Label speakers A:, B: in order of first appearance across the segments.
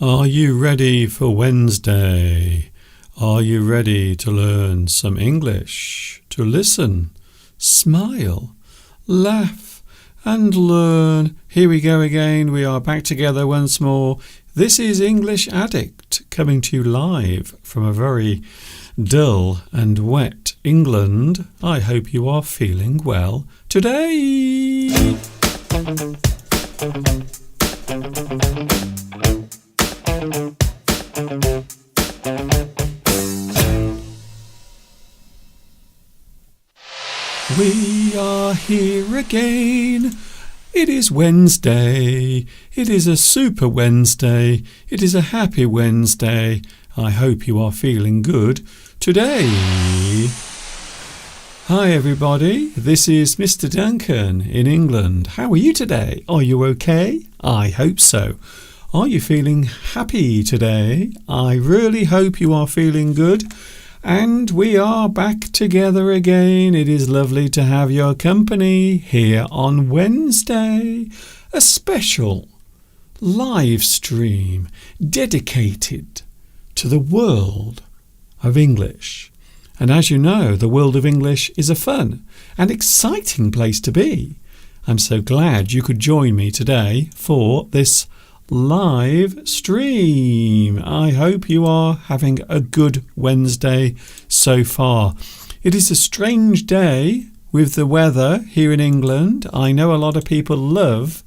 A: Are you ready for Wednesday? Are you ready to learn some English? To listen, smile, laugh and learn. Here we go again. We are back together once more. This is English Addict coming to you live from a very dull and wet England. I hope you are feeling well today. We are here again. It is Wednesday. It is a super Wednesday. It is a happy Wednesday. I hope you are feeling good today. Hi everybody, this is Mr. Duncan in England. How are you today? Are you okay? I hope so. Are you feeling happy today? I really hope you are feeling good. And we are back together again. It is lovely to have your company here on Wednesday. A special live stream dedicated to the world of English. And as you know, the world of English is a fun and exciting place to be. I'm so glad you could join me today for this live stream. I hope you are having a good Wednesday so far. It is a strange day with the weather here in England. I know a lot of people love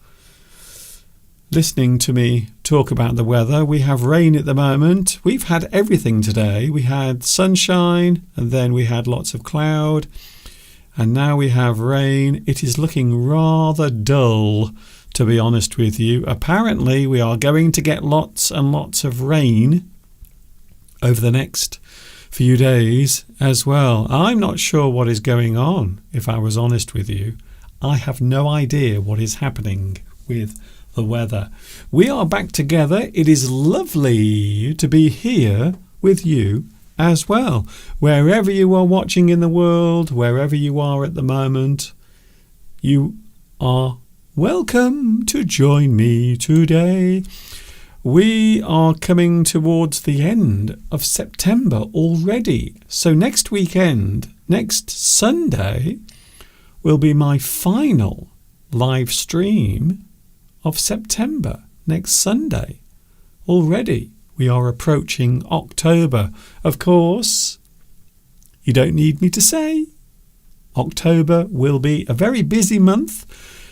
A: listening to me talk about the weather. We have rain at the moment. We've had everything today. We had sunshine and then we had lots of cloud and now we have rain. It is looking rather dull, to be honest with you. Apparently we are going to get lots and lots of rain over the next few days as well. I'm not sure what is going on, if I was honest with you. I have no idea what is happening with the weather. We are back together. It is lovely to be here with you as well. Wherever you are watching in the world, wherever you are at the moment, you are welcome to join me today. We are coming towards the end of September already. So next weekend, next Sunday, will be my final live stream of September. Next Sunday. Already we are approaching October. Of course, you don't need me to say, October will be a very busy month,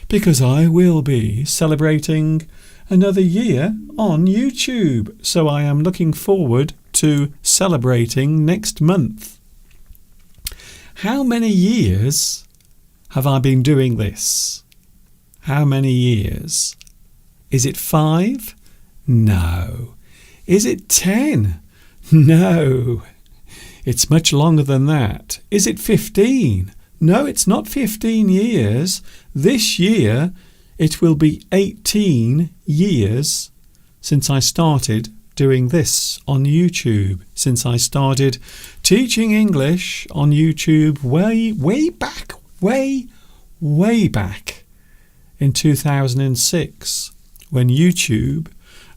A: because I will be celebrating another year on YouTube. So I am looking forward to celebrating next month. How many years have I been doing this? How many years? Is it 5? No. Is it 10? No. It's much longer than that. Is it 15? No, it's not 15 years. This year it will be 18 years since I started doing this on YouTube, since I started teaching English on YouTube way back in 2006, when YouTube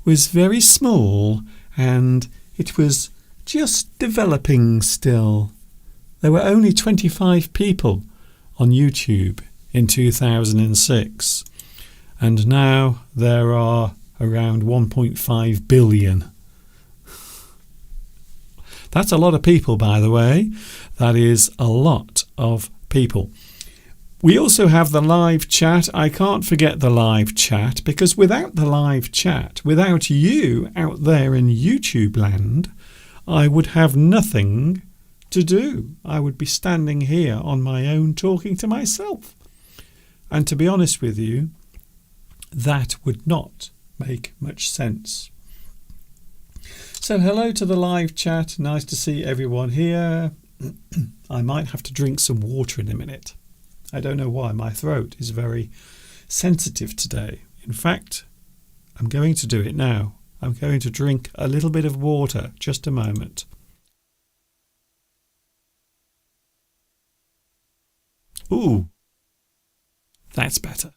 A: was very small and it was just developing still. There were only 25 people on YouTube in 2006, and now there are around 1.5 billion. That's a lot of people, by the way. That is a lot of people. We also have the live chat. I can't forget the live chat, because without the live chat, without you out there in YouTube land, I would have nothing to do. I would be standing here on my own talking to myself. And to be honest with you, that would not make much sense. So hello to the live chat. Nice to see everyone here. I might have to drink some water in a minute. I don't know why. My throat is very sensitive today. In fact, I'm going to do it now. I'm going to drink a little bit of water. Just a moment. Ooh, that's better.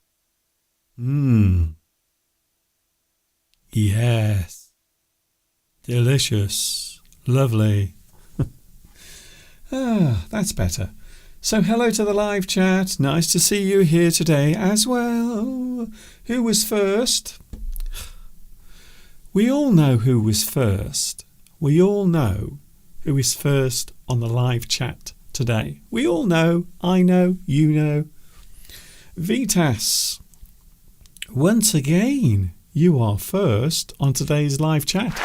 A: Yes. Delicious. Lovely. That's better. So hello to the live chat. Nice to see you here today as well. Who was first? We all know who was first. We all know who is first on the live chat today. We all know. I know. You know. Vitas, once again, you are first on today's live chat.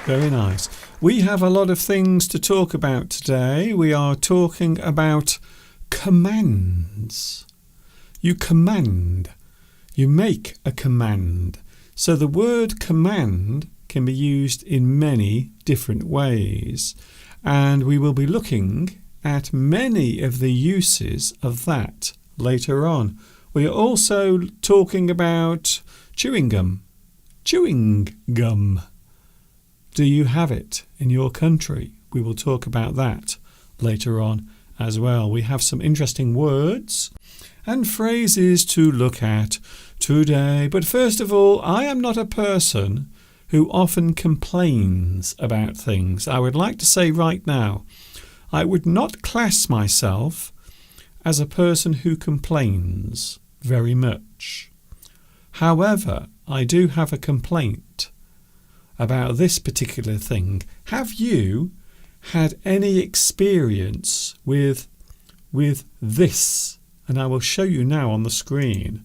A: Very nice. We have a lot of things to talk about today. We are talking about commands. You command. You make a command. So the word command can be used in many different ways. And we will be looking at many of the uses of that later on. We are also talking about chewing gum. Chewing gum. Do you have it in your country? We will talk about that later on as well. We have some interesting words and phrases to look at today. But first of all, I am not a person who often complains about things. I would like to say right now, I would not class myself as a person who complains very much. However, I do have a complaint about this particular thing. Have you had any experience with this? And I will show you now on the screen.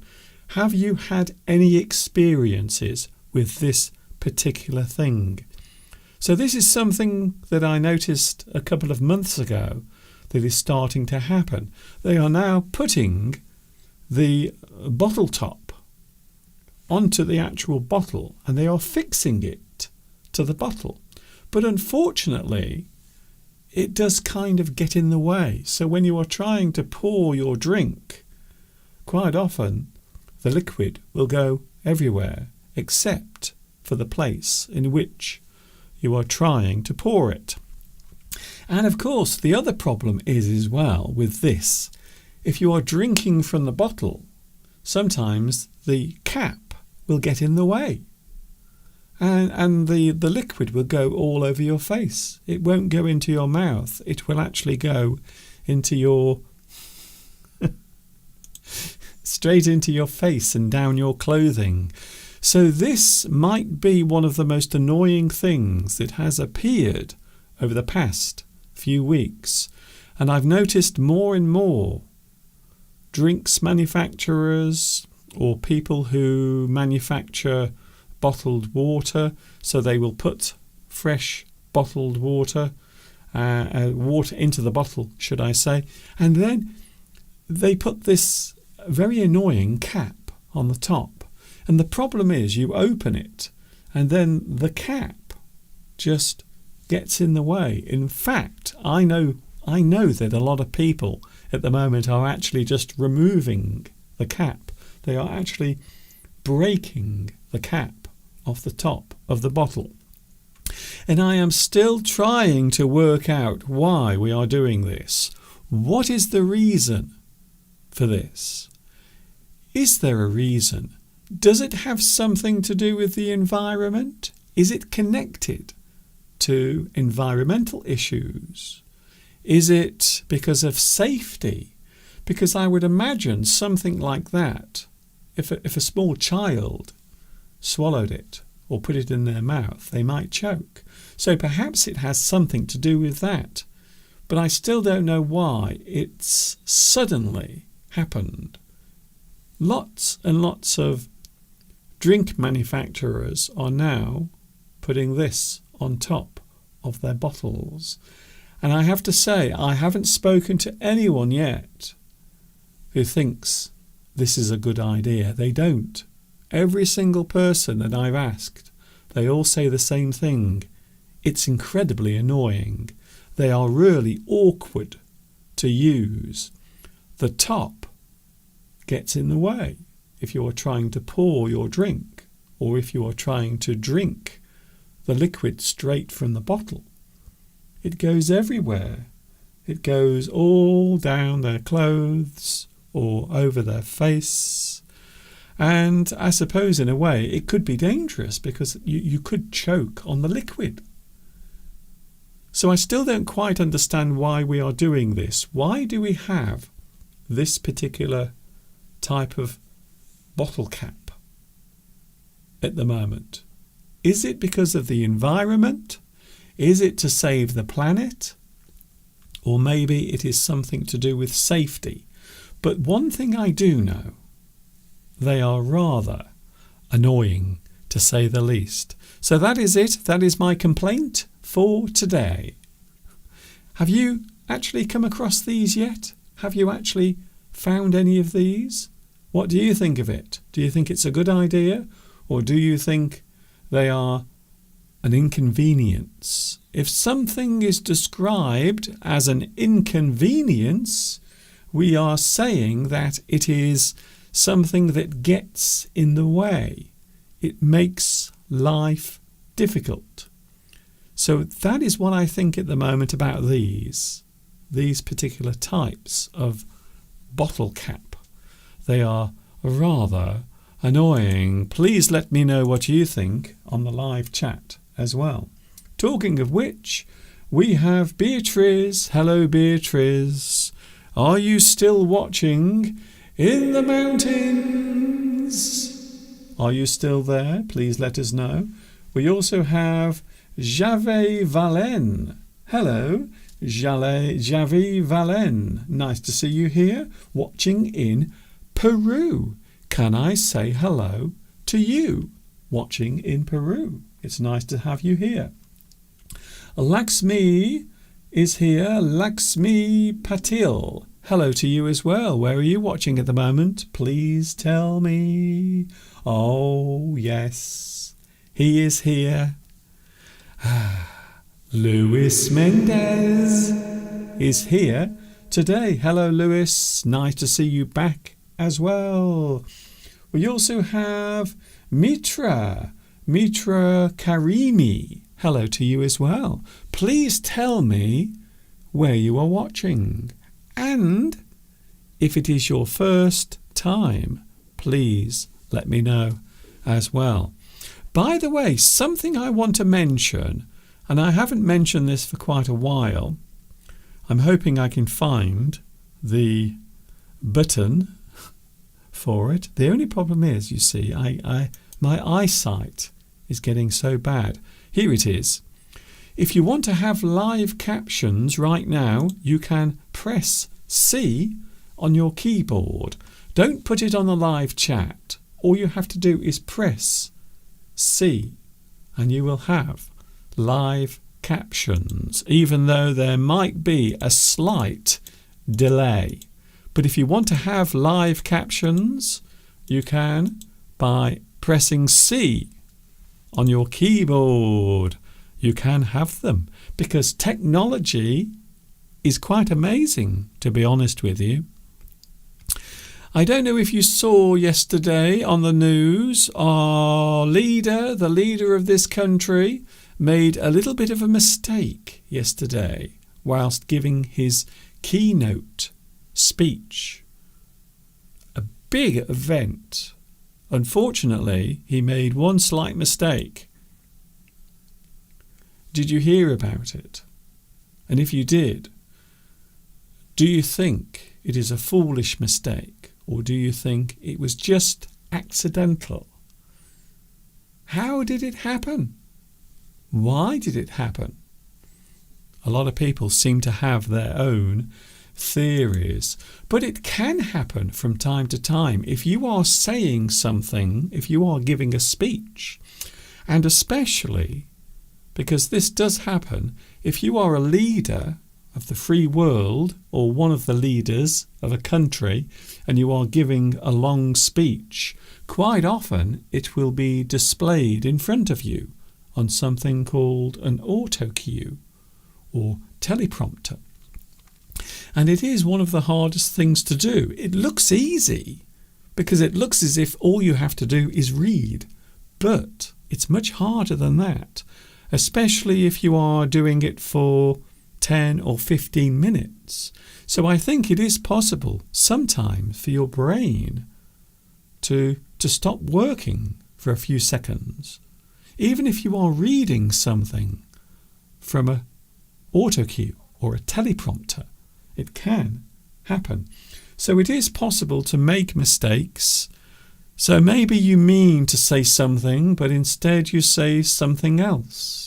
A: Have you had any experiences with this particular thing? So this is something that I noticed a couple of months ago that is starting to happen. They are now putting the bottle top onto the actual bottle and they are fixing it to the bottle. But unfortunately, it does kind of get in the way. So when you are trying to pour your drink, quite often the liquid will go everywhere except for the place in which you are trying to pour it. And of course, the other problem is as well with this. If you are drinking from the bottle, sometimes the cap will get in the way. And the liquid will go all over your face. It won't go into your mouth. It will actually go into your straight into your face and down your clothing. So this might be one of the most annoying things that has appeared over the past few weeks. And I've noticed more and more drinks manufacturers or people who manufacture bottled water, so they will put fresh bottled water into the bottle, should I say, and then they put this very annoying cap on the top. And the problem is you open it and then the cap just gets in the way. In fact, I know that a lot of people at the moment are actually just removing the cap. They are actually breaking the cap off the top of the bottle. And I am still trying to work out why we are doing this. What is the reason for this? Is there a reason? Does it have something to do with the environment? Is it connected to environmental issues? Is it because of safety? Because I would imagine something like that, if a small child swallowed it or put it in their mouth, they might choke. So perhaps it has something to do with that. But I still don't know why it's suddenly happened. Lots and lots of drink manufacturers are now putting this on top of their bottles. And I have to say, I haven't spoken to anyone yet who thinks this is a good idea. They don't. Every single person that I've asked, they all say the same thing. It's incredibly annoying. They are really awkward to use. The top gets in the way if you are trying to pour your drink or if you are trying to drink the liquid straight from the bottle. It goes everywhere. It goes all down their clothes, or over their face. And I suppose in a way it could be dangerous because you could choke on the liquid. So I still don't quite understand why we are doing this. Why do we have this particular type of bottle cap at the moment? Is it because of the environment? Is it to save the planet? Or maybe it is something to do with safety. But one thing I do know, they are rather annoying, to say the least. So that is it. That is my complaint for today. Have you actually come across these yet? Have you actually found any of these? What do you think of it? Do you think it's a good idea? Or do you think they are an inconvenience? If something is described as an inconvenience, we are saying that it is something that gets in the way. It makes life difficult. So that is what I think at the moment about these particular types of bottle cap. They are rather annoying. Please let me know what you think on the live chat as well. Talking of which, we have Beatrice. Hello, Beatrice. Are you still watching in the mountains? Are you still there? Please let us know. We also have Javé Valen. Hello, Javé Valen. Nice to see you here, watching in Peru. Can I say hello to you, watching in Peru? It's nice to have you here. Laxmi is here. Laxmi Patil. Hello to you as well. Where are you watching at the moment? Please tell me. Oh, yes. He is here. Luis Mendez is here today. Hello, Luis. Nice to see you back as well. We also have Mitra Karimi. Hello to you as well. Please tell me where you are watching. And if it is your first time, please let me know as well. By the way, something I want to mention, and I haven't mentioned this for quite a while. I'm hoping I can find the button for it. The only problem is, you see, my eyesight is getting so bad. Here it is. If you want to have live captions right now, you can press C on your keyboard. Don't put it on the live chat. All you have to do is press C and you will have live captions, even though there might be a slight delay. But if you want to have live captions, you can by pressing C on your keyboard. You can have them because technology is quite amazing, to be honest with you. I don't know if you saw yesterday on the news, the leader of this country, made a little bit of a mistake yesterday whilst giving his keynote speech. A big event. Unfortunately, he made one slight mistake. Did you hear about it? And if you did, do you think it is a foolish mistake, or do you think it was just accidental? How did it happen? Why did it happen? A lot of people seem to have their own theories, but it can happen from time to time. If you are saying something, if you are giving a speech, and especially because this does happen, if you are a leader of the free world or one of the leaders of a country and you are giving a long speech, quite often it will be displayed in front of you on something called an auto cue or teleprompter. And it is one of the hardest things to do. It looks easy because it looks as if all you have to do is read, but it's much harder than that, especially if you are doing it for 10 or 15 minutes. So I think it is possible sometimes for your brain to stop working for a few seconds, even if you are reading something from an auto cue or a teleprompter. It can happen. So it is possible to make mistakes. So maybe you mean to say something, but instead you say something else.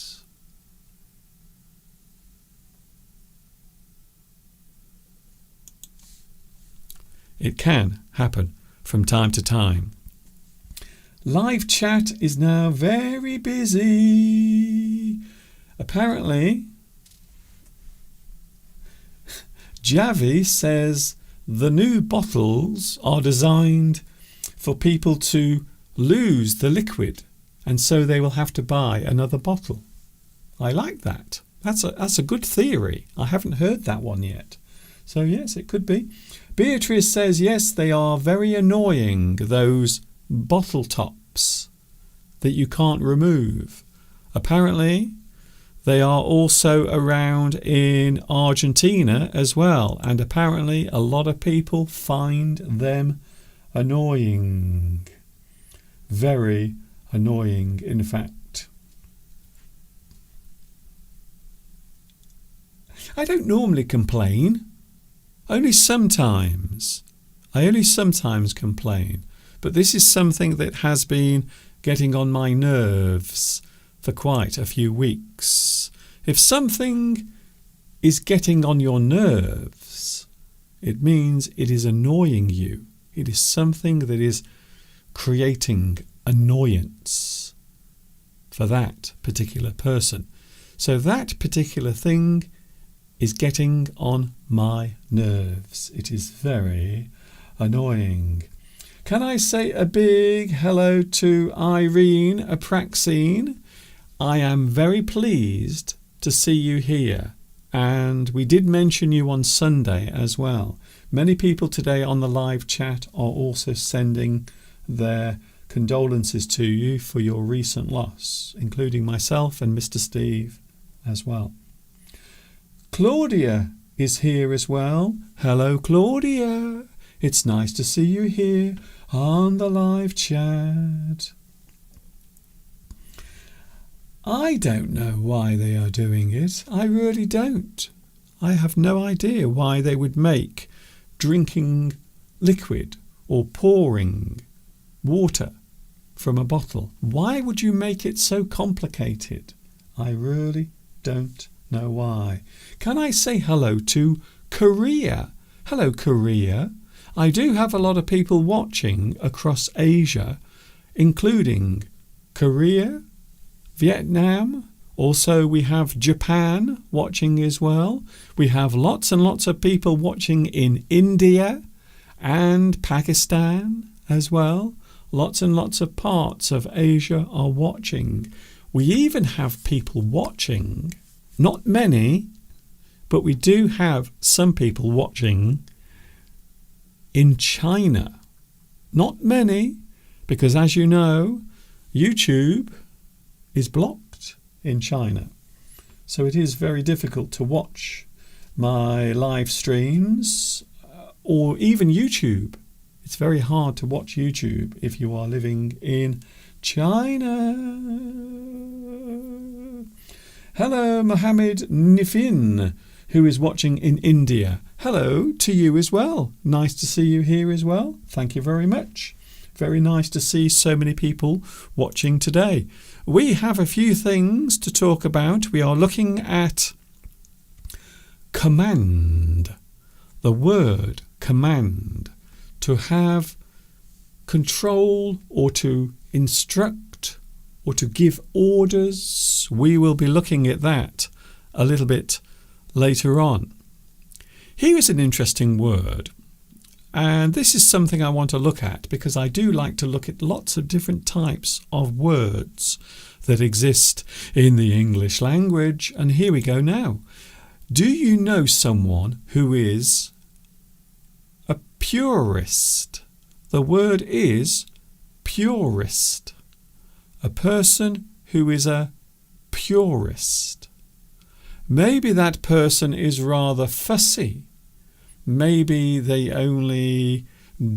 A: It can happen from time to time. Live chat is now very busy. Apparently, Javi says the new bottles are designed for people to lose the liquid, and so they will have to buy another bottle. I like that. That's a good theory. I haven't heard that one yet. So yes, it could be. Beatrice says yes, they are very annoying, those bottle tops that you can't remove. Apparently, they are also around in Argentina as well, and apparently a lot of people find them annoying. Very annoying, in fact. I don't normally complain. Only sometimes. I only sometimes complain. But this is something that has been getting on my nerves for quite a few weeks. If something is getting on your nerves, it means it is annoying you. It is something that is creating annoyance for that particular person. So that particular thing is getting on my nerves. It is very annoying. Can I say a big hello to Irene Apraxine? I am very pleased to see you here, and we did mention you on Sunday as well. Many people today on the live chat are also sending their condolences to you for your recent loss, including myself and Mr. Steve as well. Claudia is here as well. Hello, Claudia. It's nice to see you here on the live chat. I don't know why they are doing it. I really don't. I have no idea why they would make drinking liquid or pouring water from a bottle. Why would you make it so complicated? I really don't know why. Can I say hello to Korea? Hello, Korea. I do have a lot of people watching across Asia, including Korea, Vietnam. Also, we have Japan watching as well. We have lots and lots of people watching in India and Pakistan as well. Lots and lots of parts of Asia are watching. We even have people watching, not many, but we do have some people watching in China. Not many, because as you know, YouTube is blocked in China. So it is very difficult to watch my live streams or even YouTube. It's very hard to watch YouTube if you are living in China. Hello, Mohammed Nifin, who is watching in India. Hello to you as well. Nice to see you here as well. Thank you very much. Very nice to see so many people watching today. We have a few things to talk about. We are looking at command. The word command. To have control or to instruct or to give orders. We will be looking at that a little bit later on. Here is an interesting word, and this is something I want to look at because I do like to look at lots of different types of words that exist in the English language. And here we go now. Do you know someone who is a purist? The word is purist. A person who is a purist. Maybe that person is rather fussy. Maybe they only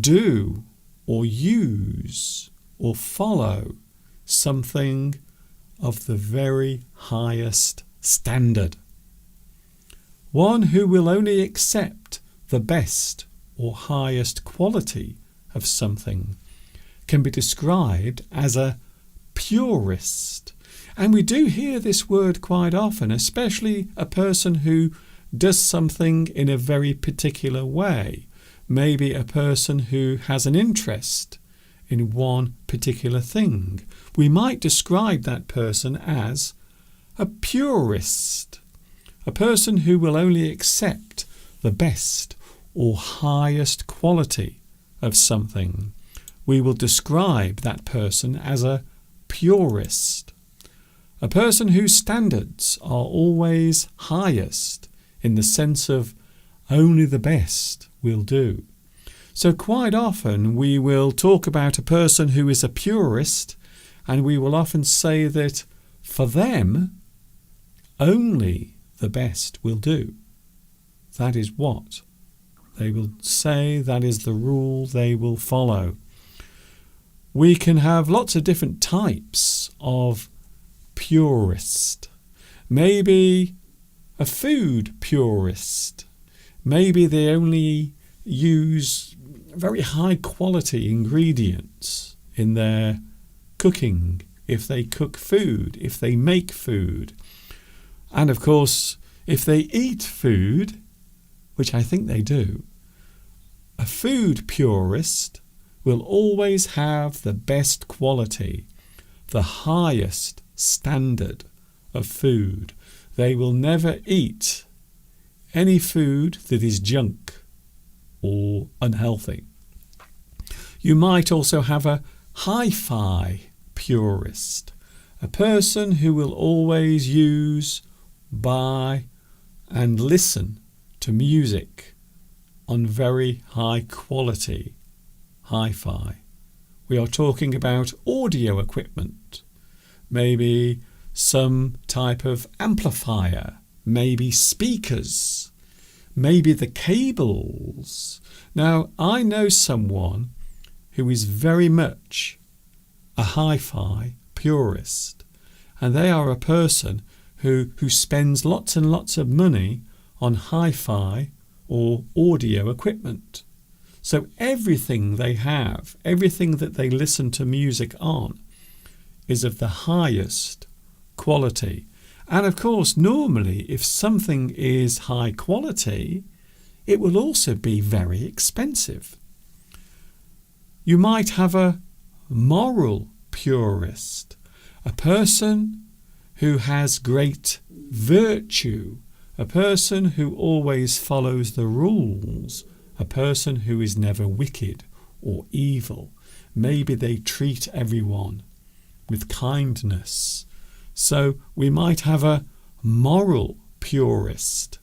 A: do or use or follow something of the very highest standard. One who will only accept the best or highest quality of something can be described as a purist. And we do hear this word quite often, especially a person who does something in a very particular way. Maybe a person who has an interest in one particular thing. We might describe that person as a purist, a person who will only accept the best or highest quality of something. We will describe that person as a purist, a person whose standards are always highest in the sense of only the best will do. So quite often we will talk about a person who is a purist, and we will often say that for them only the best will do. That is what they will say, that is the rule they will follow. We can have lots of different types of purist. Maybe a food purist. Maybe they only use very high quality ingredients in their cooking, if they cook food, if they make food. And of course, if they eat food, which I think they do, a food purist will always have the best quality, the highest standard of food. They will never eat any food that is junk or unhealthy. You might also have a hi-fi purist, a person who will always use, buy and listen to music on very high quality hi-fi. We are talking about audio equipment, maybe some type of amplifier, maybe speakers, maybe the cables. Now, I know someone who is very much a hi-fi purist, and they are a person who spends lots and lots of money on hi-fi or audio equipment. So everything they have, everything that they listen to music on, is of the highest quality. And of course, normally, if something is high quality, it will also be very expensive. You might have a moral purist, a person who has great virtue, a person who always follows the rules, a person who is never wicked or evil. Maybe they treat everyone with kindness. So we might have a moral purist.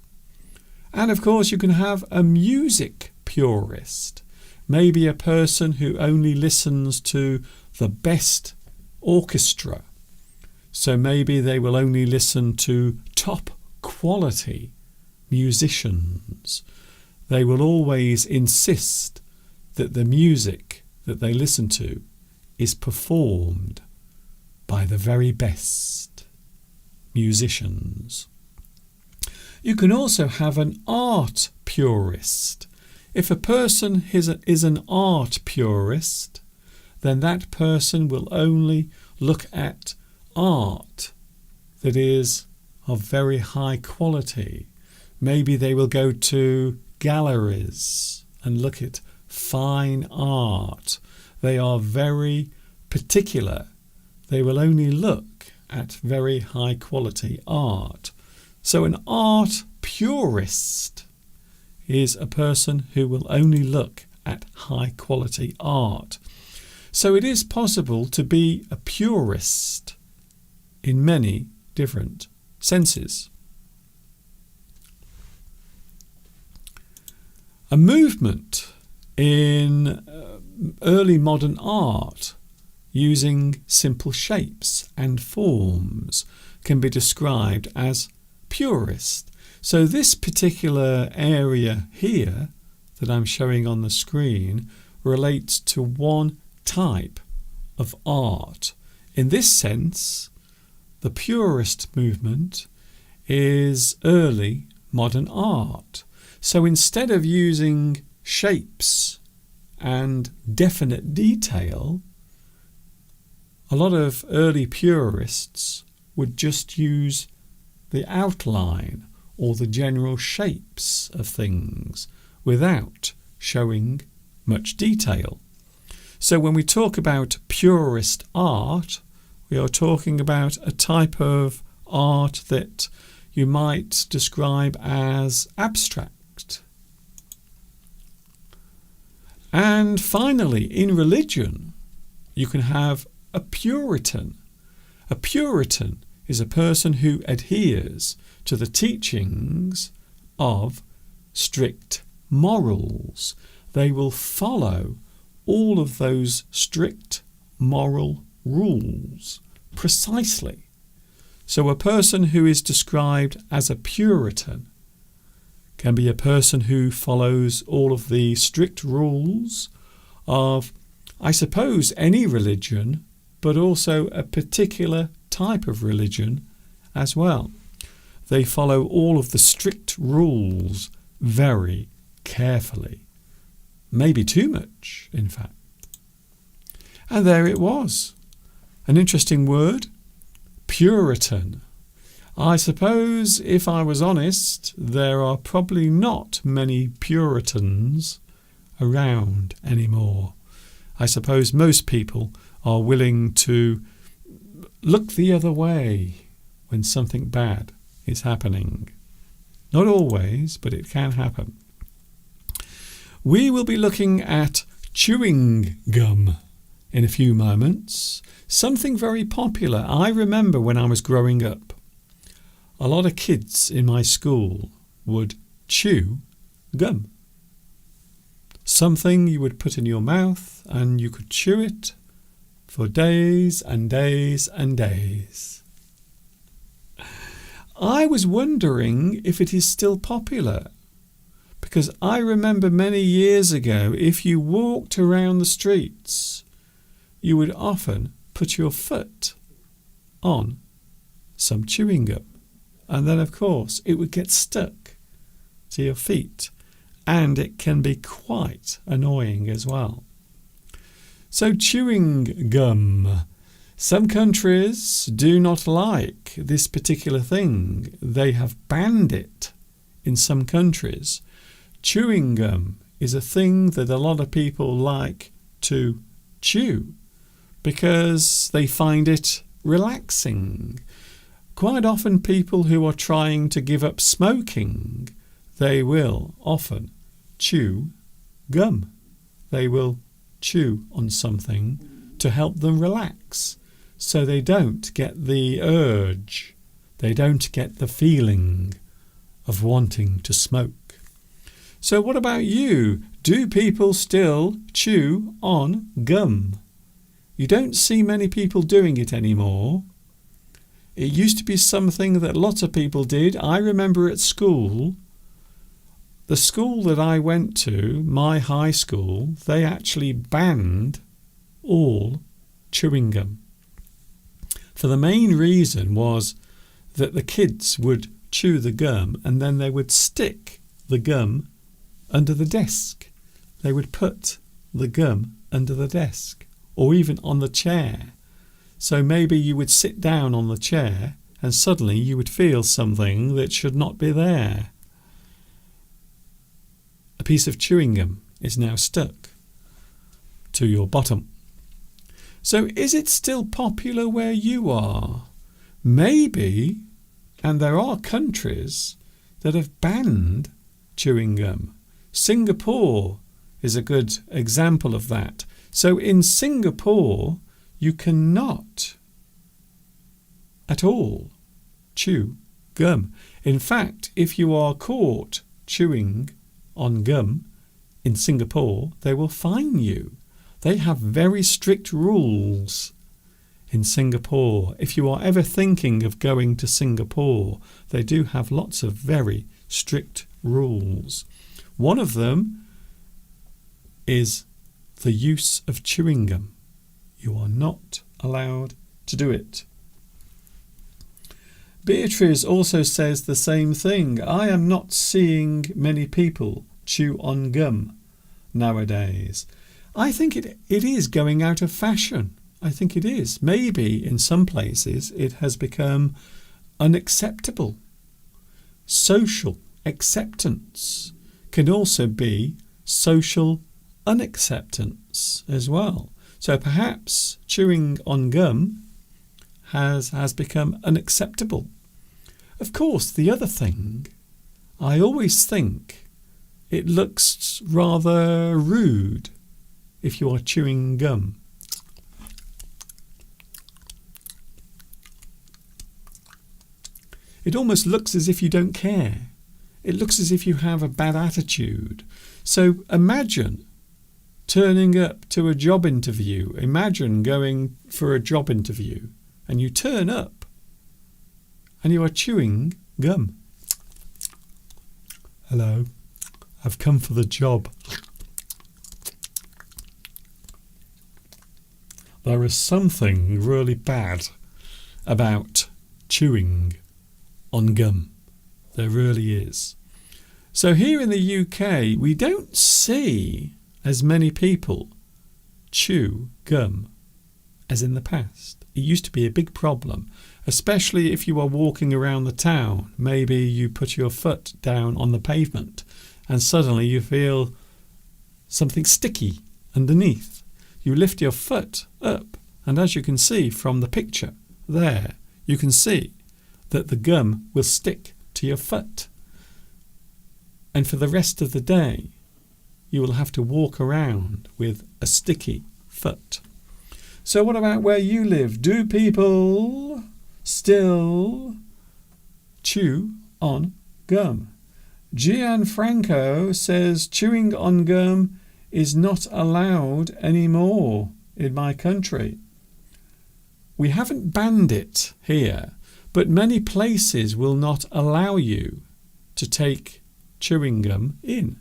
A: And of course you can have a music purist. Maybe a person who only listens to the best orchestra. So maybe they will only listen to top quality musicians. They will always insist that the music that they listen to is performed by the very best musicians. You can also have an art purist. If a person is an art purist, then that person will only look at art that is of very high quality. Maybe they will go to galleries and look at fine art. They are very particular. They will only look at very high quality art. So an art purist is a person who will only look at high quality art. So it is possible to be a purist in many different senses. A movement in early modern art using simple shapes and forms can be described as purist. So this particular area here that I'm showing on the screen relates to one type of art. In this sense, the purist movement is early modern art. So instead of using shapes and definite detail, a lot of early purists would just use the outline or the general shapes of things without showing much detail. So when we talk about purist art, we are talking about a type of art that you might describe as abstract. And finally, in religion, you can have a Puritan. A Puritan is a person who adheres to the teachings of strict morals. They will follow all of those strict moral rules precisely. So a person who is described as a Puritan can be a person who follows all of the strict rules of, I suppose, any religion, but also a particular type of religion as well. They follow all of the strict rules very carefully. Maybe too much, in fact. And there it was. An interesting word, Puritan. I suppose, if I was honest, there are probably not many Puritans around anymore. I suppose most people are willing to look the other way when something bad is happening. Not always, but it can happen. We will be looking at chewing gum in a few moments. Something very popular. I remember when I was growing up, a lot of kids in my school would chew gum. Something you would put in your mouth and you could chew it for days and days and days. I was wondering if it is still popular, because I remember many years ago, if you walked around the streets, you would often put your foot on some chewing gum. And then, of course, it would get stuck to your feet. And it can be quite annoying as well. So chewing gum. Some countries do not like this particular thing. They have banned it in some countries. Chewing gum is a thing that a lot of people like to chew because they find it relaxing. Quite often people who are trying to give up smoking, they will often chew gum. They will chew on something to help them relax so they don't get the urge, they don't get the feeling of wanting to smoke. So what about you? Do people still chew on gum? You don't see many people doing it anymore. It used to be something that lots of people did. I remember at school, the school that I went to, my high school, they actually banned all chewing gum. For the main reason was that the kids would chew the gum and then they would stick the gum under the desk. They would put the gum under the desk or even on the chair. So maybe you would sit down on the chair and suddenly you would feel something that should not be there. A piece of chewing gum is now stuck to your bottom. So is it still popular where you are? Maybe, and there are countries that have banned chewing gum. Singapore is a good example of that. So in Singapore, you cannot at all chew gum. In fact, if you are caught chewing on gum in Singapore, they will fine you. They have very strict rules in Singapore. If you are ever thinking of going to Singapore, they do have lots of very strict rules. One of them is the use of chewing gum. You are not allowed to do it. Beatrice also says the same thing. I am not seeing many people chew on gum nowadays. I think it is going out of fashion. I think it is. Maybe in some places it has become unacceptable. Social acceptance can also be social unacceptance as well. So perhaps chewing on gum has become unacceptable. Of course, the other thing, I always think it looks rather rude if you are chewing gum. It almost looks as if you don't care. It looks as if you have a bad attitude. So imagine turning up to a job interview. Imagine going for a job interview and you turn up and you are chewing gum. Hello, I've come for the job. There is something really bad about chewing on gum. There really is. So here in the UK, we don't see as many people chew gum as in the past. It used to be a big problem, especially if you are walking around the town. Maybe you put your foot down on the pavement and suddenly you feel something sticky underneath. You lift your foot up, and as you can see from the picture there, you can see that the gum will stick to your foot. And for the rest of the day, you will have to walk around with a sticky foot. So what about where you live? Do people still chew on gum? Gianfranco says chewing on gum is not allowed anymore in my country. We haven't banned it here, but many places will not allow you to take chewing gum in.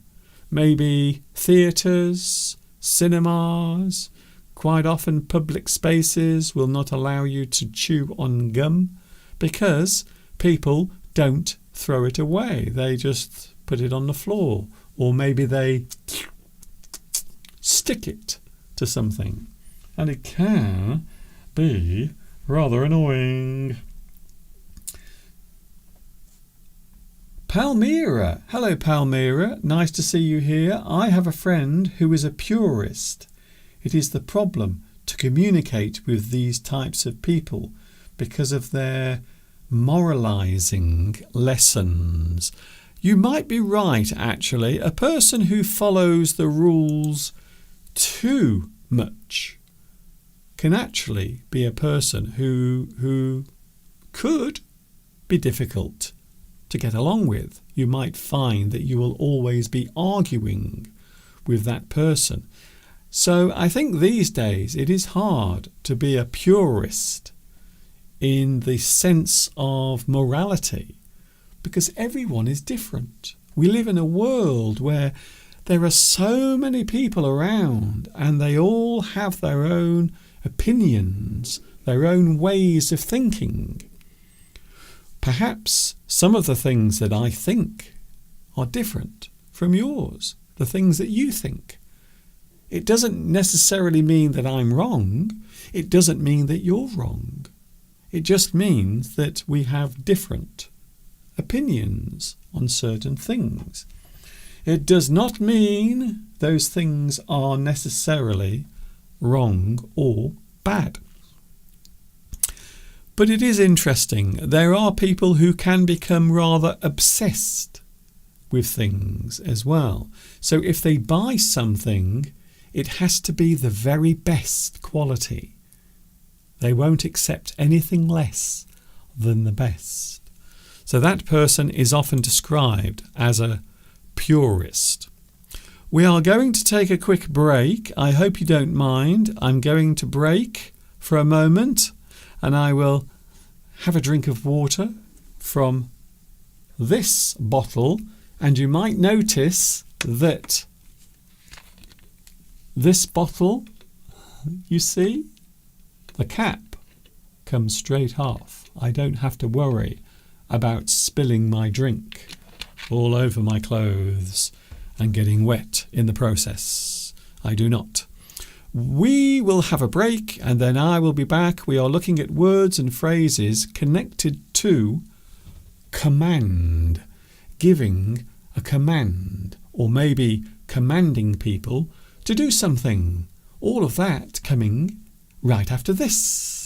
A: Maybe theatres, cinemas, quite often public spaces will not allow you to chew on gum because people don't throw it away. They just put it on the floor, or maybe they stick it to something. And it can be rather annoying. Palmyra. Hello, Palmyra. Nice to see you here. I have a friend who is a purist. It is the problem to communicate with these types of people because of their moralizing lessons. You might be right, actually. A person who follows the rules too much can actually be a person who could be difficult to get along with. You might find that you will always be arguing with that person. So I think these days it is hard to be a purist in the sense of morality because everyone is different. We live in a world where there are so many people around and they all have their own opinions, their own ways of thinking. Perhaps some of the things that I think are different from yours, the things that you think. It doesn't necessarily mean that I'm wrong. It doesn't mean that you're wrong. It just means that we have different opinions on certain things. It does not mean those things are necessarily wrong or bad. But it is interesting. There are people who can become rather obsessed with things as well. So if they buy something, it has to be the very best quality. They won't accept anything less than the best. So that person is often described as a purist. We are going to take a quick break. I hope you don't mind. I'm going to break for a moment and I will have a drink of water from this bottle, and you might notice that this bottle, you see, the cap comes straight off. I don't have to worry about spilling my drink all over my clothes and getting wet in the process. I do not. We will have a break and then I will be back. We are looking at words and phrases connected to command, giving a command, or maybe commanding people to do something. All of that coming right after this.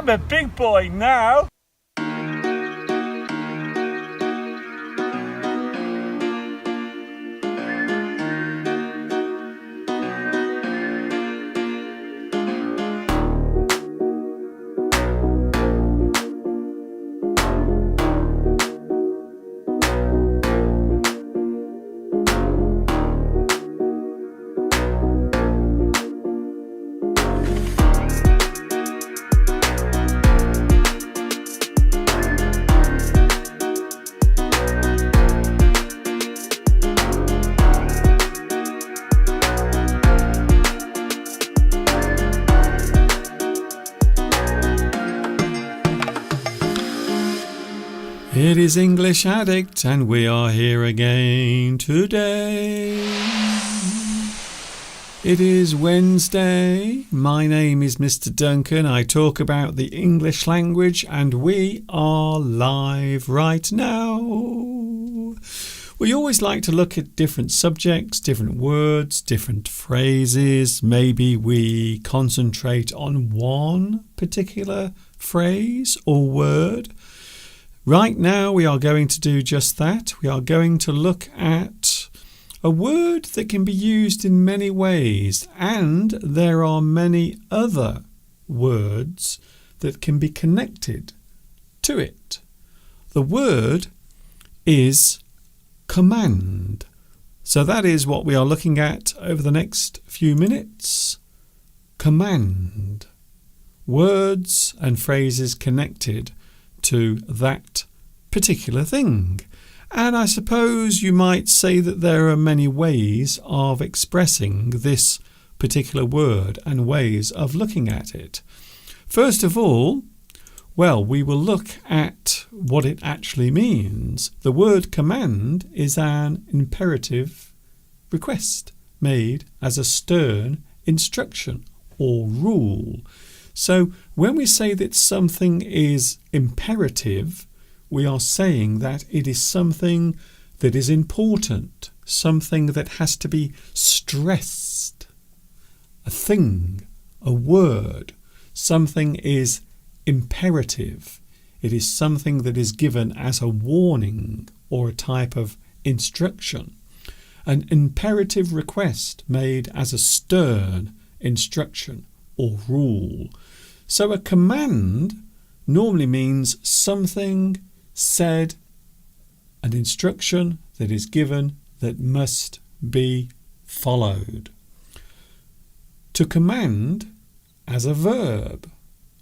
B: I'm a big boy now.
A: It is English Addict and we are here again today. It is Wednesday. My name is Mr. Duncan. I talk about the English language and we are live right now. We always like to look at different subjects, different words, different phrases. Maybe we concentrate on one particular phrase or word. Right now we are going to do just that. We are going to look at a word that can be used in many ways, and there are many other words that can be connected to it. The word is command. So that is what we are looking at over the next few minutes. Command. Words and phrases connected to that particular thing. And I suppose you might say that there are many ways of expressing this particular word and ways of looking at it. First of all, Well, we will look at what it actually means. The word command is an imperative request made as a stern instruction or rule. So when we say that something is imperative, we are saying that it is something that is important, something that has to be stressed. A thing, a word, something is imperative. It is something that is given as a warning or a type of instruction. An imperative request made as a stern instruction or rule. So a command normally means something said, an instruction that is given that must be followed. To command as a verb.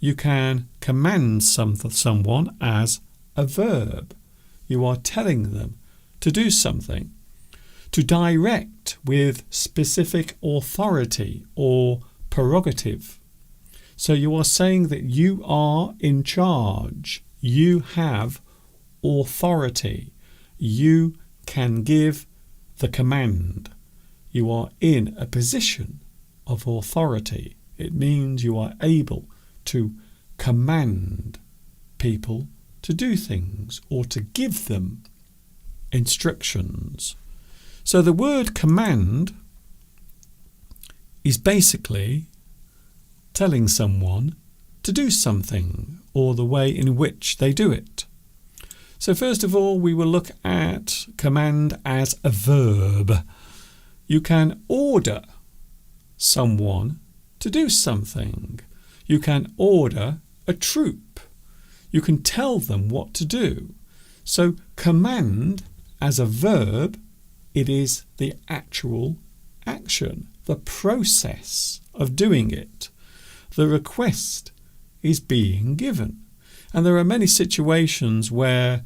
A: You can command someone as a verb. You are telling them to do something. To direct with specific authority or prerogative. So you are saying that you are in charge. You have authority. You can give the command. You are in a position of authority. It means you are able to command people to do things or to give them instructions. So the word command is basically telling someone to do something or the way in which they do it. So first of all, we will look at command as a verb. You can order someone to do something. You can order a troop. You can tell them what to do. So command as a verb, it is the actual action, the process of doing it. The request is being given. And there are many situations where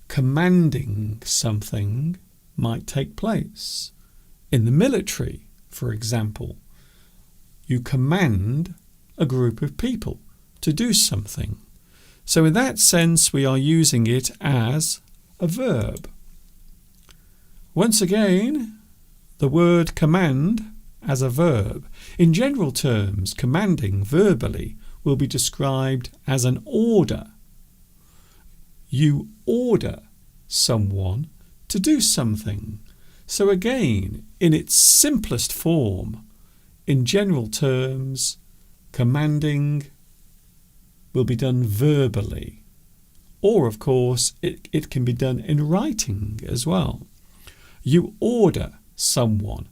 A: commanding something might take place. In the military, for example, you command a group of people to do something. So in that sense, we are using it as a verb. Once again, the word command as a verb. In general terms, commanding verbally will be described as an order. You order someone to do something. So again, in its simplest form, in general terms, commanding will be done verbally. Or, of course, it can be done in writing as well. You order someone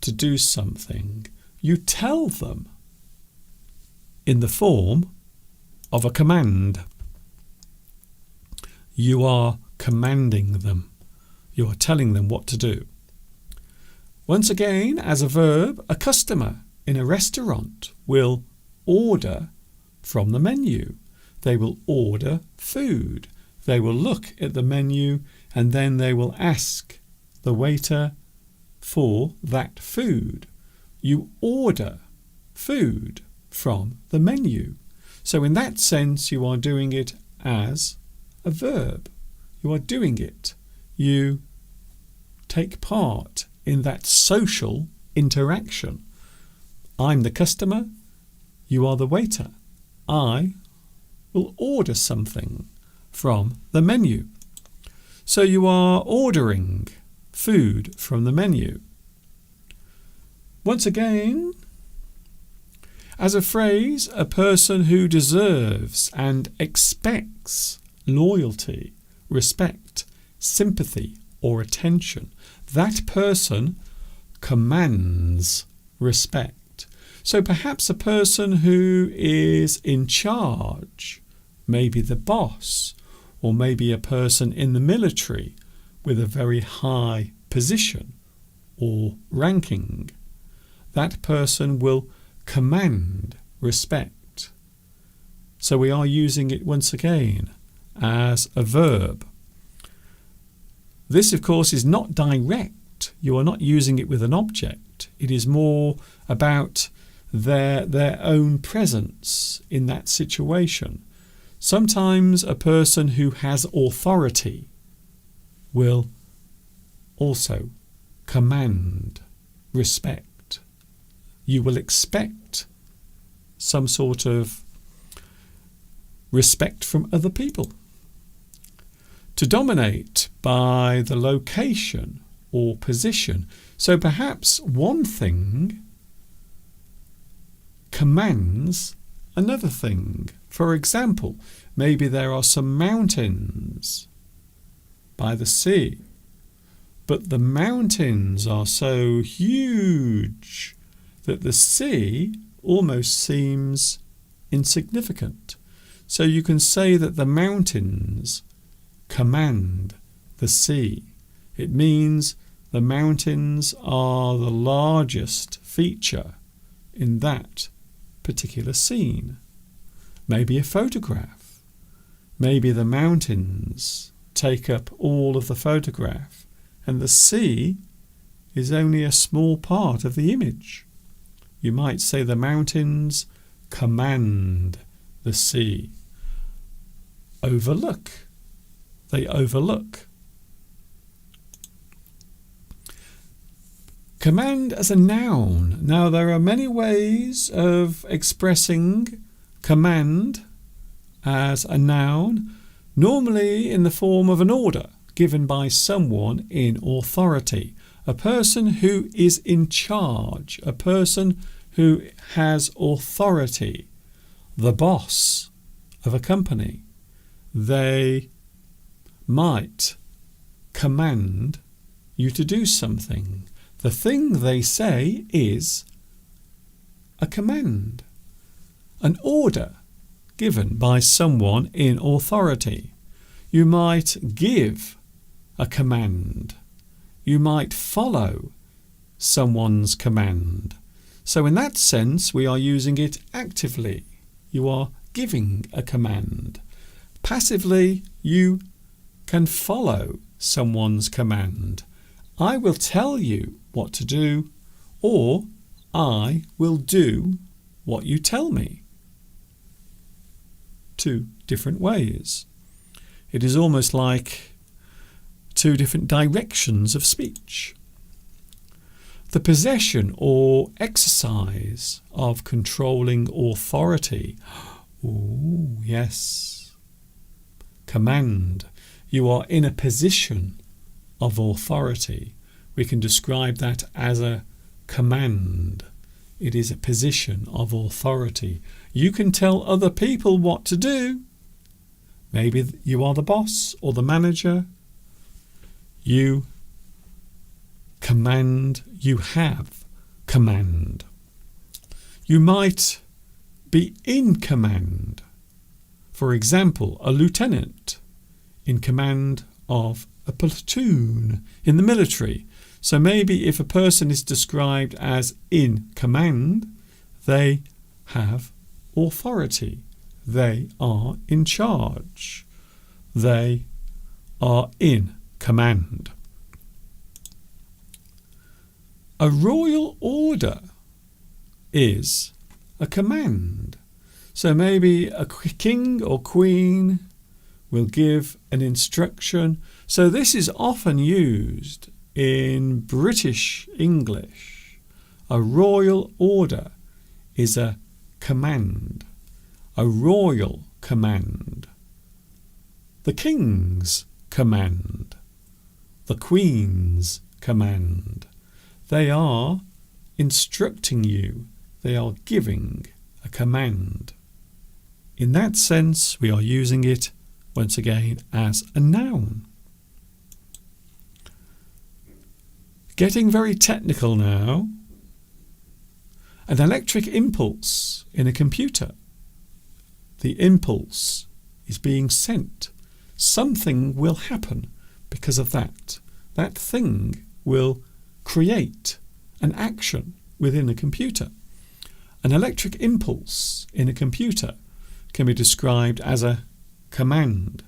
A: to do something. You tell them in the form of a command. You are commanding them. You are telling them what to do. Once again, as a verb, a customer in a restaurant will order from the menu. They will order food. They will look at the menu and then they will ask the waiter for that food. You order food from the menu. So in that sense, you are doing it as a verb. You are doing it. You take part in that social interaction. I'm the customer. You are the waiter. I will order something from the menu. So you are ordering food from the menu. Once again, as a phrase, a person who deserves and expects loyalty, respect, sympathy, or attention. That person commands respect. So perhaps a person who is in charge, maybe the boss, or maybe a person in the military with a very high position or ranking, that person will command respect. So we are using it once again as a verb. This, of course, is not direct. You are not using it with an object. It is more about their own presence in that situation. Sometimes a person who has authority will also command respect. You will expect some sort of respect from other people. To dominate by the location or position. So perhaps one thing commands another thing. For example, maybe there are some mountains by the sea, but the mountains are so huge that the sea almost seems insignificant. So you can say that the mountains command the sea. It means the mountains are the largest feature in that particular scene. Maybe a photograph. Maybe the mountains take up all of the photograph and the sea is only a small part of the image. You might say the mountains command the sea. Overlook. They overlook. Command as a noun. Now there are many ways of expressing command as a noun, normally in the form of an order given by someone in authority, a person who is in charge, a person who has authority, the boss of a company. They might command you to do something. The thing they say is a command, an order given by someone in authority. You might give a command. You might follow someone's command. So in that sense, we are using it actively. You are giving a command. Passively, you can follow someone's command. I will tell you what to do, or I will do what you tell me. Two different ways. It is almost like two different directions of speech. The possession or exercise of controlling authority. Oh, yes. Command. You are in a position of authority. We can describe that as a command. It is a position of authority. You can tell other people what to do. Maybe you are the boss or the manager. You command, you have command. You might be in command. For example, a lieutenant in command of a platoon in the military. So maybe if a person is described as in command, they have authority. They are in charge. They are in command. A royal order is a command. So maybe a king or queen will give an instruction. So this is often used in British English. A royal order is a command. A royal command. The king's command. The queen's command. They are instructing you. They are giving a command. In that sense, we are using it once again as a noun. Getting very technical now. An electric impulse in a computer. The impulse is being sent. Something will happen because of that. That thing will create an action within a computer. An electric impulse in a computer can be described as a command.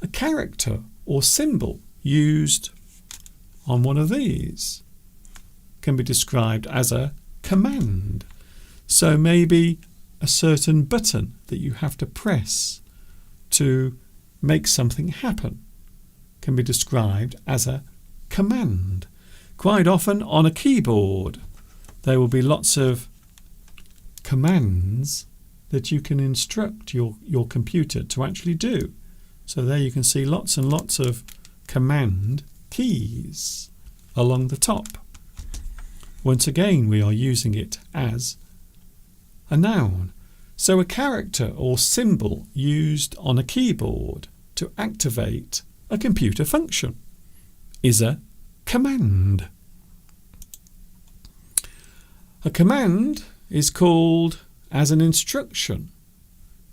A: A character or symbol used on one of these can be described as a command. So maybe a certain button that you have to press to make something happen can be described as a command. Quite often on a keyboard there will be lots of commands that you can instruct your computer to actually do. So there you can see lots and lots of command keys along the top. Once again, we are using it as a noun. So a character or symbol used on a keyboard to activate a computer function is a command. A command is called as an instruction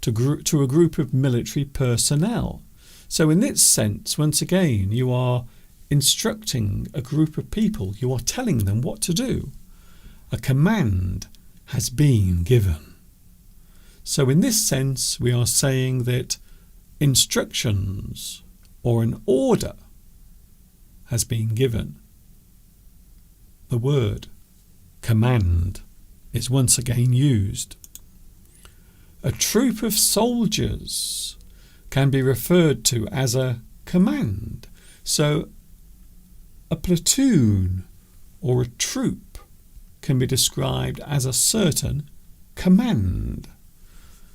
A: to a group of military personnel. So in this sense, once again, you are instructing a group of people. You are telling them what to do. A command has been given. So in this sense, we are saying that instructions or an order has been given. The word command is once again used. A troop of soldiers can be referred to as a command. So a platoon or a troop can be described as a certain command.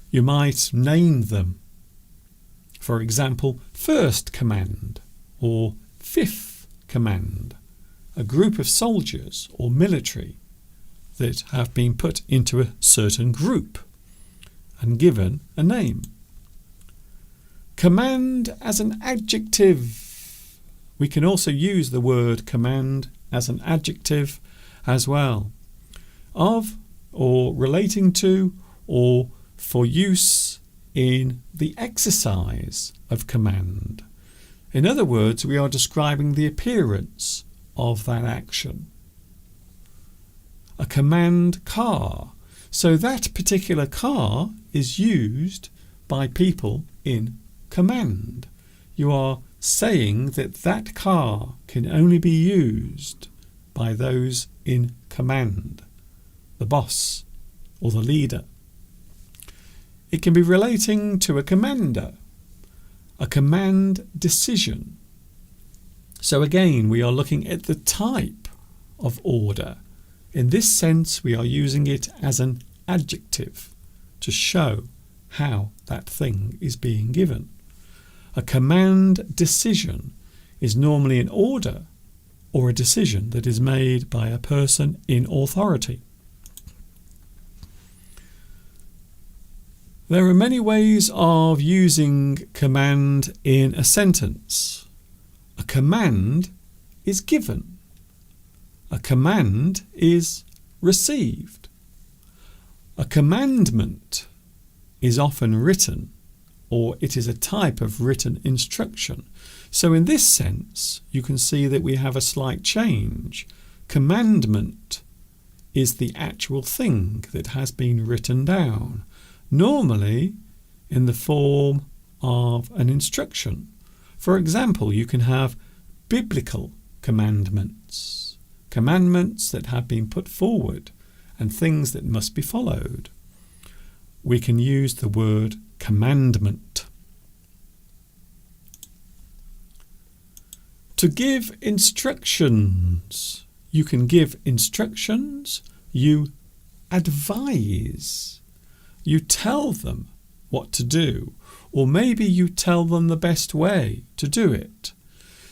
A: You might name them. For example, first command or fifth command. A group of soldiers or military that have been put into a certain group and given a name. Command as an adjective. We can also use the word command as an adjective as well. Of or relating to or for use in the exercise of command. In other words, we are describing the appearance of that action. A command car. So that particular car is used by people in command. You are saying that that car can only be used by those in command, the boss or the leader. It can be relating to a commander, a command decision. So again, we are looking at the type of order. In this sense, we are using it as an adjective to show how that thing is being given. A command decision is normally an order or a decision that is made by a person in authority. There are many ways of using command in a sentence. A command is given. A command is received. A commandment is often written, or it is a type of written instruction. So in this sense, you can see that we have a slight change. Commandment is the actual thing that has been written down, normally in the form of an instruction. For example, you can have biblical commandments, commandments that have been put forward and things that must be followed. We can use the word commandment. To give instructions. You can give instructions. You advise. You tell them what to do, or maybe you tell them the best way to do it.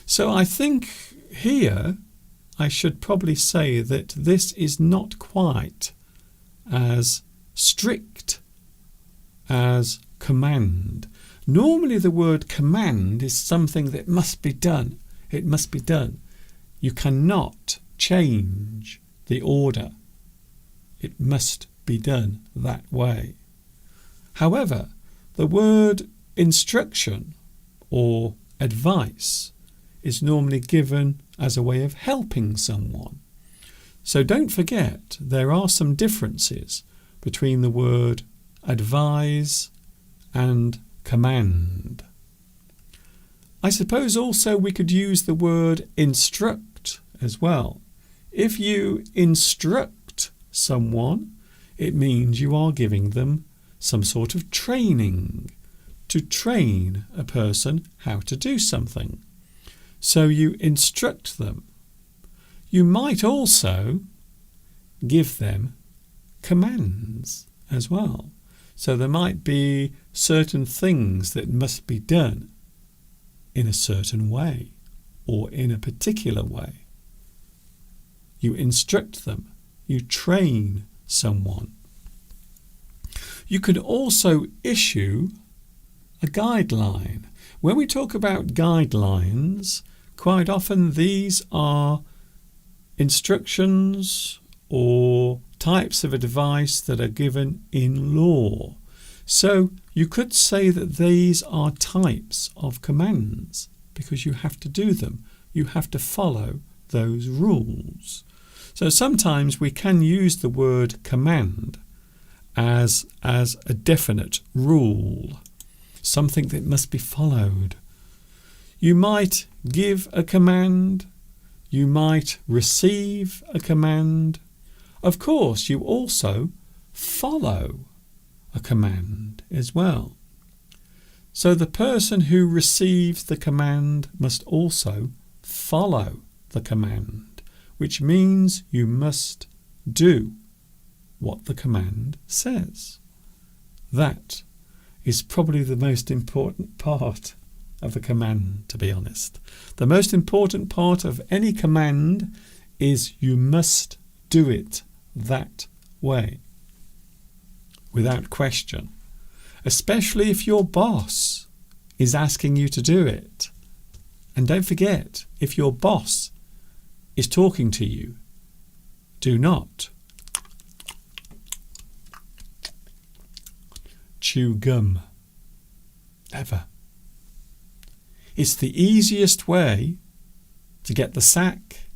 A: So I think here I should probably say that this is not quite as strict as command. Normally the word command is something that must be done. It must be done. You cannot change the order. It must be done that way. However, the word instruction or advice is normally given as a way of helping someone. So don't forget there are some differences between the word advise and command. I suppose also we could use the word instruct as well. If you instruct someone, it means you are giving them some sort of training. to train a person how to do something. So you instruct them. You might also give them commands as well. So there might be certain things that must be done in a certain way or in a particular way. You instruct them. You train someone. You can also issue a guideline. When we talk about guidelines, quite often these are instructions or types of advice that are given in law. So you could say that these are types of commands because you have to do them. You have to follow those rules. So sometimes we can use the word command as a definite rule, something that must be followed. You might give a command. You might receive a command. Of course, you also follow a command as well. So the person who receives the command must also follow the command, which means you must do what the command says. That is probably the most important part of a command, to be honest. The most important part of any command is you must do it that way, without question, especially if your boss is asking you to do it. And don't forget, if your boss is talking to you, do not chew gum. Never. It's the easiest way to get the sack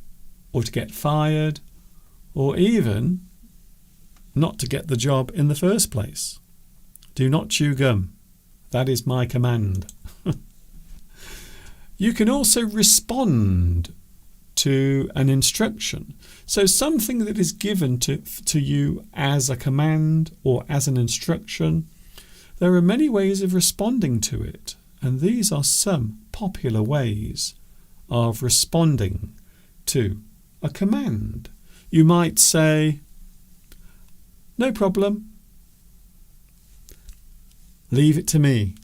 A: or to get fired or even not to get the job in the first place. Do not chew gum. That is my command. You can also respond to an instruction. So something that is given to you as a command or as an instruction, there are many ways of responding to it, and these are some popular ways of responding to a command. You might say, "No problem. Leave it to me.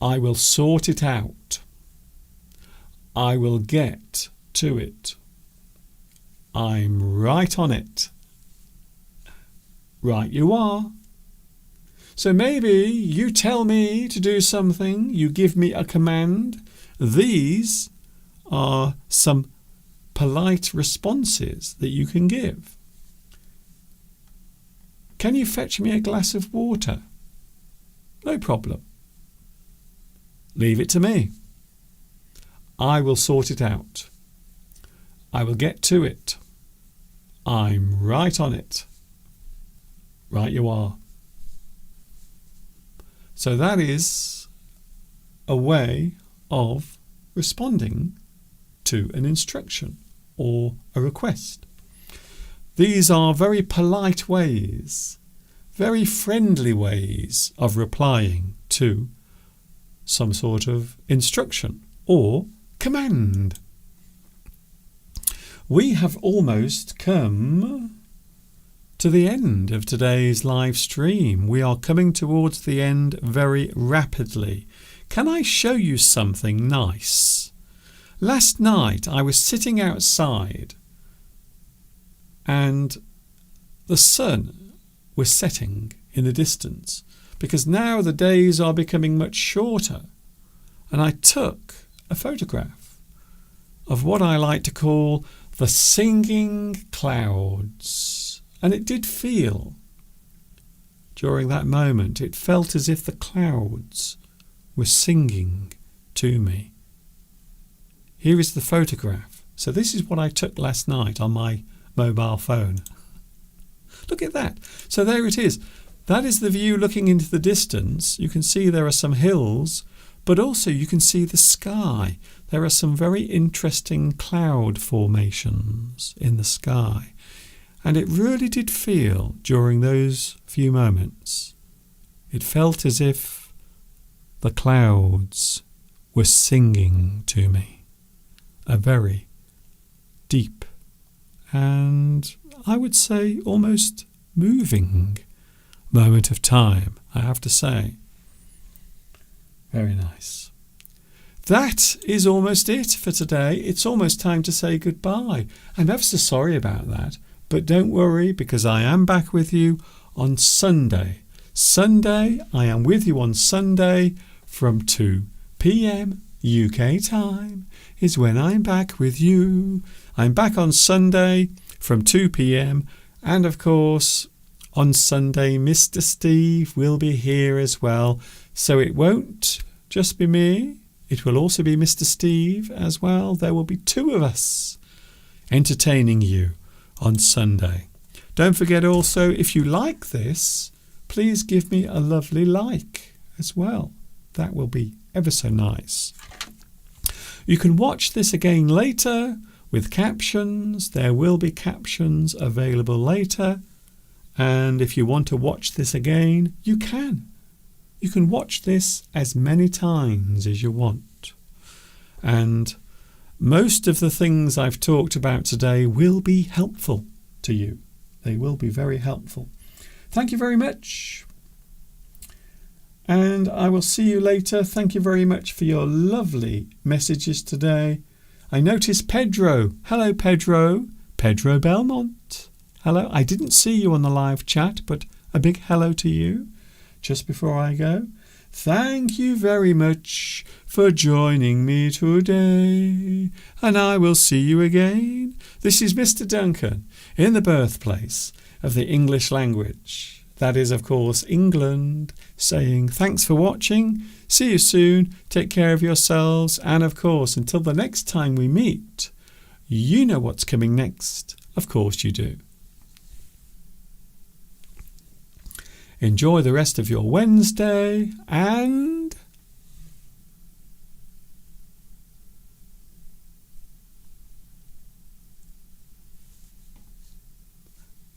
A: I will sort it out. I will get to it. I'm right on it." Right you are. So maybe you tell me to do something, you give me a command. These are some polite responses that you can give. "Can you fetch me a glass of water?" "No problem." "Leave it to me. I will sort it out. I will get to it. I'm right on it." Right you are. So that is a way of responding to an instruction or a request. These are very polite ways, very friendly ways of replying to some sort of instruction or command. We have almost come to the end of today's live stream. We are coming towards the end very rapidly. Can I show you something nice? Last night I was sitting outside and the sun was setting in the distance because now the days are becoming much shorter, and I took a photograph of what I like to call the singing clouds. And it did feel, during that moment, it felt as if the clouds were singing to me. Here is the photograph. So this is what I took last night on my mobile phone. Look at that. So there it is. That is the view looking into the distance. You can see there are some hills, but also you can see the sky. There are some very interesting cloud formations in the sky. And it really did feel, during those few moments, it felt as if the clouds were singing to me. A very deep and, I would say, almost moving moment of time, I have to say. Very nice. That is almost it for today. It's almost time to say goodbye. I'm ever so sorry about that, but don't worry, because I am back with you on Sunday. Sunday, I am with you on Sunday from 2 p.m. UK time is when I'm back with you. I'm back on Sunday from 2 p.m. and of course on Sunday Mr. Steve will be here as well. So it won't just be me. It will also be Mr. Steve as well. There will be two of us entertaining you on Sunday. Don't forget also, if you like this, please give me a lovely like as well. That will be ever so nice. You can watch this again later with captions. There will be captions available later. And if you want to watch this again, you can. You can watch this as many times as you want. And most of the things I've talked about today will be helpful to you. They will be very helpful. Thank you very much. And I will see you later. Thank you very much for your lovely messages today. I noticed Pedro. Hello, Pedro. Pedro Belmont. Hello. I didn't see you on the live chat, but a big hello to you just before I go. Thank you very much for joining me today. And I will see you again. This is Mr. Duncan in the birthplace of the English language. That is, of course, England, saying thanks for watching. See you soon. Take care of yourselves. And, of course, until the next time we meet, you know what's coming next. Of course you do. Enjoy the rest of your Wednesday and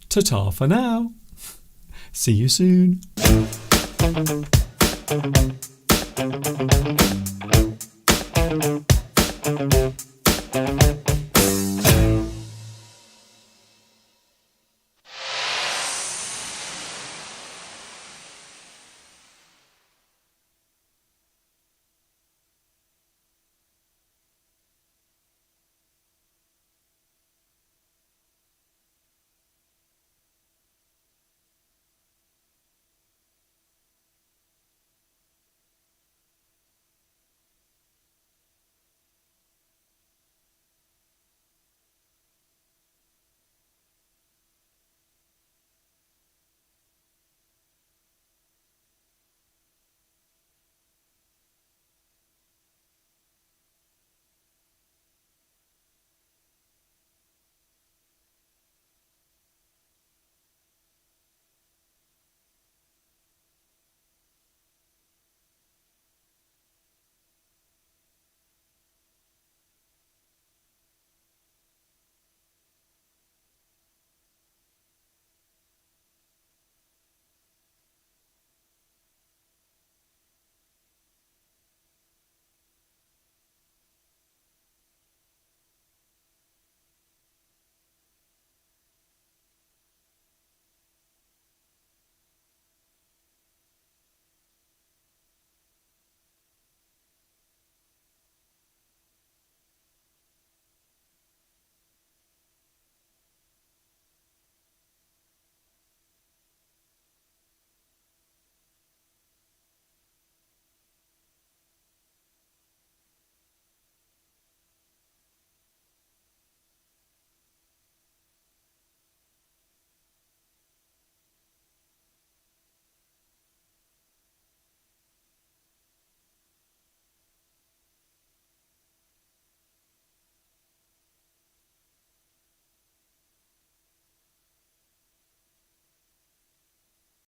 A: ta-ta for now. See you soon.